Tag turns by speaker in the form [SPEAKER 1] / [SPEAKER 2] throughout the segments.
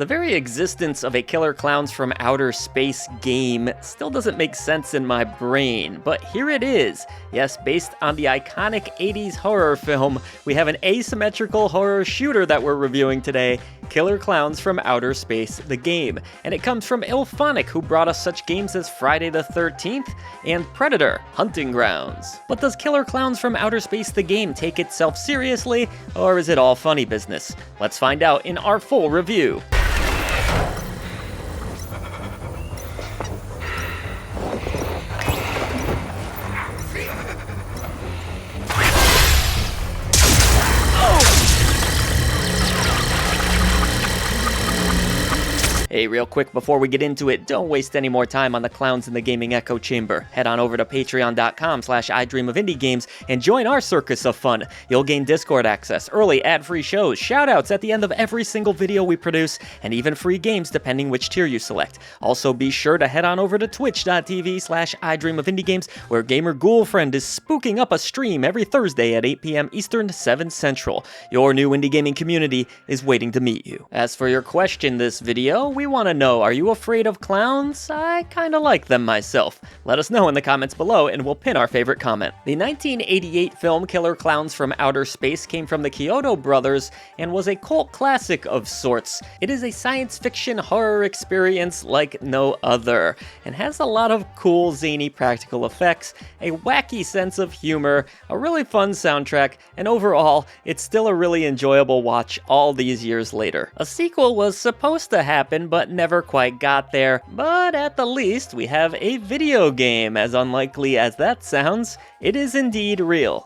[SPEAKER 1] The very existence of a Killer Klowns from Outer Space game still doesn't make sense in my brain, but here it is. Yes, based on the iconic 80s horror film, we have an asymmetrical horror shooter that we're reviewing today, Killer Klowns from Outer Space, the game. And it comes from IllFonic, who brought us such games as Friday the 13th and Predator, Hunting Grounds. But does Killer Klowns from Outer Space, the game, take itself seriously, or is it all funny business? Let's find out in our full review. Hey, real quick before we get into it, don't waste any more time on the clowns in the gaming echo chamber. Head on over to patreon.com/idreamofindiegames and join our circus of fun. You'll gain Discord access, early ad-free shows, shoutouts at the end of every single video we produce, and even free games depending which tier you select. Also be sure to head on over to twitch.tv/idreamofindiegames, where Gamer Ghoulfriend is spooking up a stream every Thursday at 8 p.m. Eastern, 7 Central. Your new indie gaming community is waiting to meet you. As for your question this video, we want to know, are you afraid of clowns? I kinda like them myself. Let us know in the comments below and we'll pin our favorite comment. The 1988 film Killer Klowns from Outer Space came from the Kyoto brothers and was a cult classic of sorts. It is a science fiction horror experience like no other, and has a lot of cool zany practical effects, a wacky sense of humor, a really fun soundtrack, and overall, it's still a really enjoyable watch all these years later. A sequel was supposed to happen, but never quite got there. But at the least, we have a video game. As unlikely as that sounds, it is indeed real.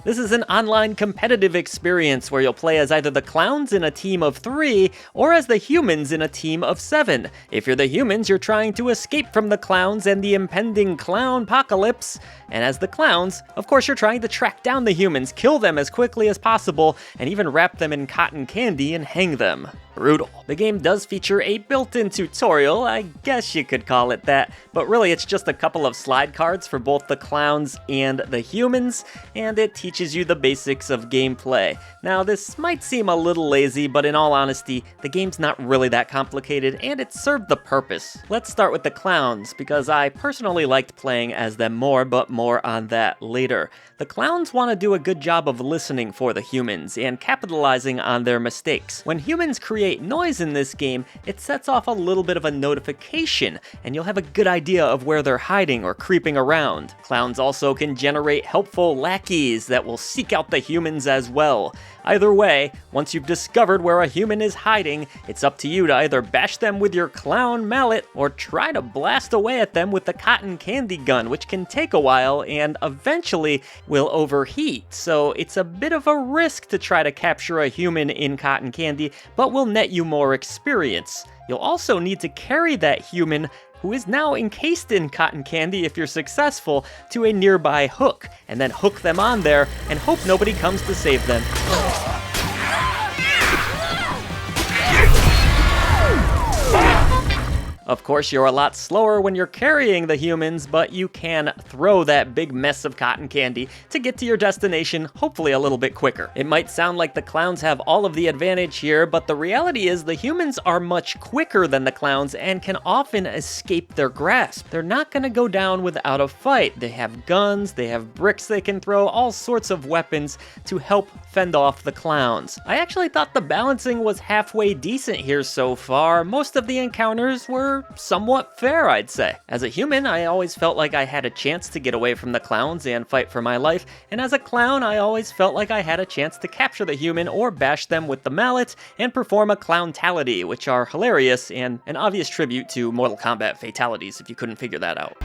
[SPEAKER 1] This is an online competitive experience where you'll play as either the clowns in a team of 3 or as the humans in a team of 7. If you're the humans, you're trying to escape from the clowns and the impending clown-pocalypse. And as the clowns, of course, you're trying to track down the humans, kill them as quickly as possible, and even wrap them in cotton candy and hang them. Brutal. The game does feature a built-in tutorial, I guess you could call it that, but really it's just a couple of slide cards for both the clowns and the humans, and it teaches you the basics of gameplay. Now, this might seem a little lazy, but in all honesty, the game's not really that complicated, and it served the purpose. Let's start with the clowns, because I personally liked playing as them more, but more on that later. The clowns want to do a good job of listening for the humans, and capitalizing on their mistakes. When humans create noise in this game, it sets off a little bit of a notification, and you'll have a good idea of where they're hiding or creeping around. Clowns also can generate helpful lackeys that will seek out the humans as well. Either way, once you've discovered where a human is hiding, it's up to you to either bash them with your clown mallet or try to blast away at them with the cotton candy gun, which can take a while and eventually will overheat. So it's a bit of a risk to try to capture a human in cotton candy, but will net you more experience. You'll also need to carry that human, who is now encased in cotton candy if you're successful, to a nearby hook, and then hook them on there and hope nobody comes to save them. Of course, you're a lot slower when you're carrying the humans, but you can throw that big mess of cotton candy to get to your destination, hopefully a little bit quicker. It might sound like the clowns have all of the advantage here, but the reality is the humans are much quicker than the clowns and can often escape their grasp. They're not gonna go down without a fight. They have guns, they have bricks they can throw, all sorts of weapons to help fend off the clowns. I actually thought the balancing was halfway decent here so far. Most of the encounters were somewhat fair, I'd say. As a human, I always felt like I had a chance to get away from the clowns and fight for my life, and as a clown, I always felt like I had a chance to capture the human or bash them with the mallet and perform a clowntality, which are hilarious and an obvious tribute to Mortal Kombat fatalities, if you couldn't figure that out.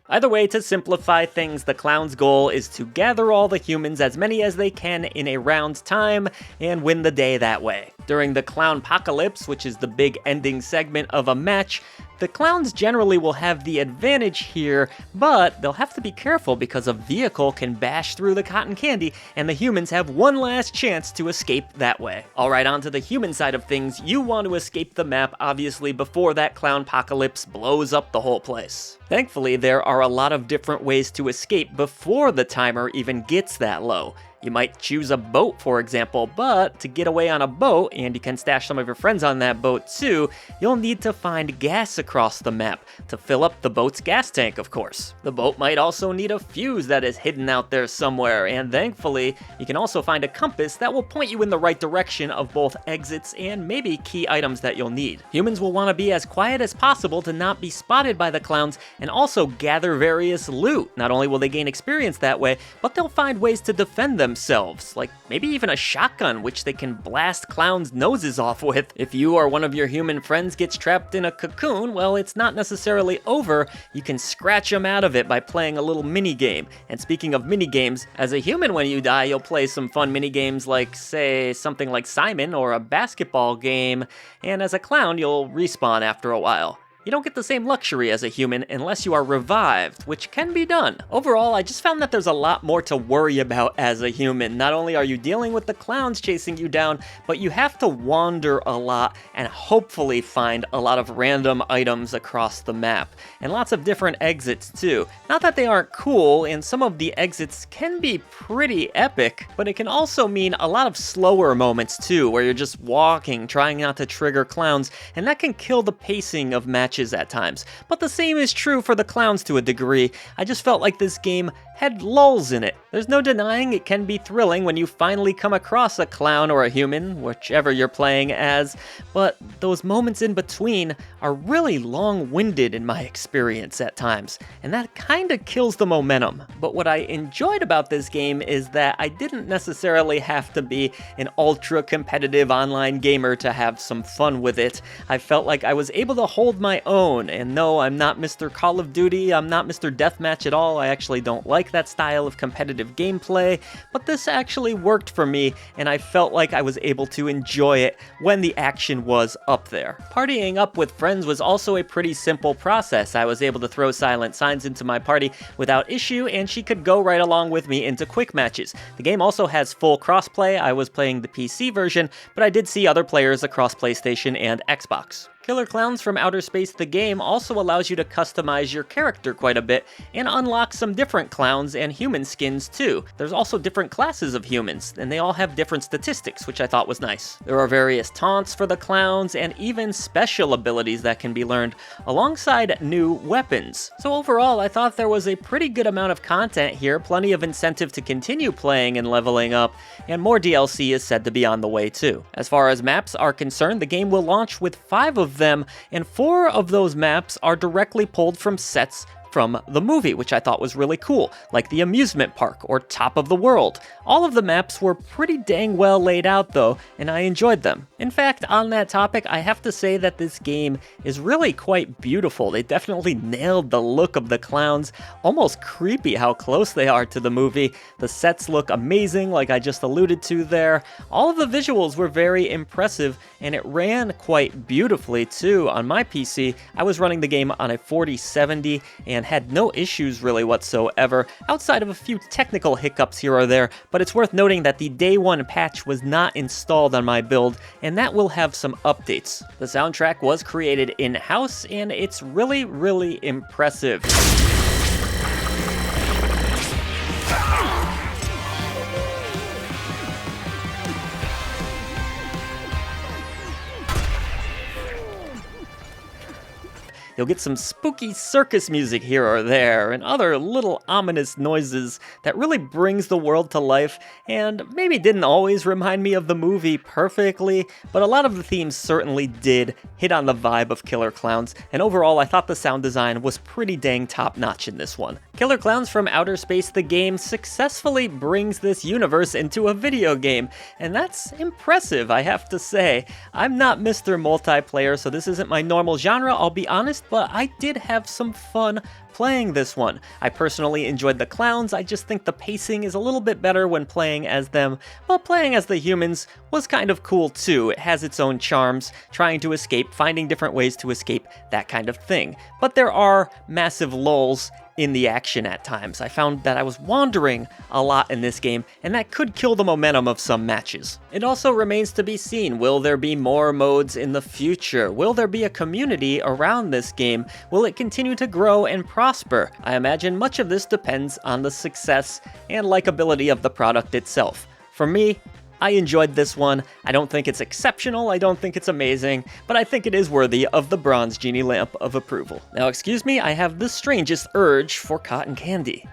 [SPEAKER 1] Either way, to simplify things, the clown's goal is to gather all the humans, as many as they can in a round time, and win the day that way. During the clown-pocalypse, which is the big ending segment of a match, The clowns generally will have the advantage here, but they'll have to be careful because a vehicle can bash through the cotton candy, and the humans have one last chance to escape that way. Alright, on to the human side of things. You want to escape the map, obviously, before that clownpocalypse blows up the whole place. Thankfully, there are a lot of different ways to escape before the timer even gets that low. You might choose a boat, for example, but to get away on a boat, and you can stash some of your friends on that boat too, you'll need to find gas across the map to fill up the boat's gas tank, of course. The boat might also need a fuse that is hidden out there somewhere, and thankfully, you can also find a compass that will point you in the right direction of both exits and maybe key items that you'll need. Humans will want to be as quiet as possible to not be spotted by the clowns, and also gather various loot. Not only will they gain experience that way, but they'll find ways to defend themselves, like maybe even a shotgun which they can blast clowns' noses off with. If you or one of your human friends gets trapped in a cocoon, well, it's not necessarily over. You can scratch them out of it by playing a little mini game. And speaking of mini games, as a human when you die, you'll play some fun mini games like, say, something like Simon or a basketball game, and as a clown, you'll respawn after a while. You don't get the same luxury as a human unless you are revived, which can be done. Overall, I just found that there's a lot more to worry about as a human. Not only are you dealing with the clowns chasing you down, but you have to wander a lot and hopefully find a lot of random items across the map. And lots of different exits too. Not that they aren't cool, and some of the exits can be pretty epic, but it can also mean a lot of slower moments too, where you're just walking, trying not to trigger clowns, and that can kill the pacing of matches at times. But the same is true for the clowns to a degree. I just felt like this game had lulls in it. There's no denying it can be thrilling when you finally come across a clown or a human, whichever you're playing as, but those moments in between are really long-winded in my experience at times, and that kinda kills the momentum. But what I enjoyed about this game is that I didn't necessarily have to be an ultra-competitive online gamer to have some fun with it. I felt like I was able to hold my own, and no, I'm not Mr. Call of Duty, I'm not Mr. Deathmatch at all. I actually don't like that style of competitive gameplay, but this actually worked for me, and I felt like I was able to enjoy it when the action was up there. Partying up with friends was also a pretty simple process. I was able to throw Silent Signs into my party without issue, and she could go right along with me into quick matches. The game also has full crossplay. I was playing the PC version, but I did see other players across PlayStation and Xbox. Killer Klowns from Outer Space, the game, also allows you to customize your character quite a bit and unlock some different clowns and human skins too. There's also different classes of humans, and they all have different statistics, which I thought was nice. There are various taunts for the clowns and even special abilities that can be learned, alongside new weapons. So overall, I thought there was a pretty good amount of content here, plenty of incentive to continue playing and leveling up, and more DLC is said to be on the way too. As far as maps are concerned, the game will launch with 5 of them, and 4 of those maps are directly pulled from sets from the movie, which I thought was really cool, like the amusement park or Top of the World. All of the maps were pretty dang well laid out though, and I enjoyed them. In fact, on that topic, I have to say that this game is really quite beautiful. They definitely nailed the look of the clowns, almost creepy how close they are to the movie. The sets look amazing, like I just alluded to there. All of the visuals were very impressive, and it ran quite beautifully too. On my PC, I was running the game on a 4070 and had no issues really whatsoever, outside of a few technical hiccups here or there, but it's worth noting that the day 1 patch was not installed on my build, and that will have some updates. The soundtrack was created in-house, and it's really, really impressive. You'll get some spooky circus music here or there, and other little ominous noises that really brings the world to life, and maybe didn't always remind me of the movie perfectly, but a lot of the themes certainly did hit on the vibe of Killer Klowns, and overall I thought the sound design was pretty dang top-notch in this one. Killer Klowns from Outer Space, the game, successfully brings this universe into a video game, and that's impressive, I have to say. I'm not Mr. Multiplayer, so this isn't my normal genre, I'll be honest, but I did have some fun playing this one. I personally enjoyed the clowns. I just think the pacing is a little bit better when playing as them, but playing as the humans was kind of cool too. It has its own charms, trying to escape, finding different ways to escape, that kind of thing. But there are massive lulls in the action at times. I found that I was wandering a lot in this game, and that could kill the momentum of some matches. It also remains to be seen, will there be more modes in the future? Will there be a community around this game? Will it continue to grow and prosper? I imagine much of this depends on the success and likability of the product itself. For me, I enjoyed this one. I don't think it's exceptional, I don't think it's amazing, but I think it is worthy of the bronze genie lamp of approval. Now excuse me, I have the strangest urge for cotton candy.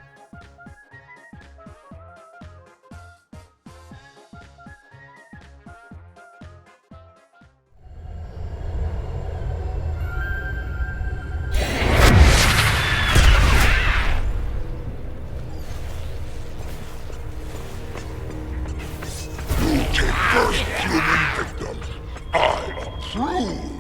[SPEAKER 2] First human victim, I approve.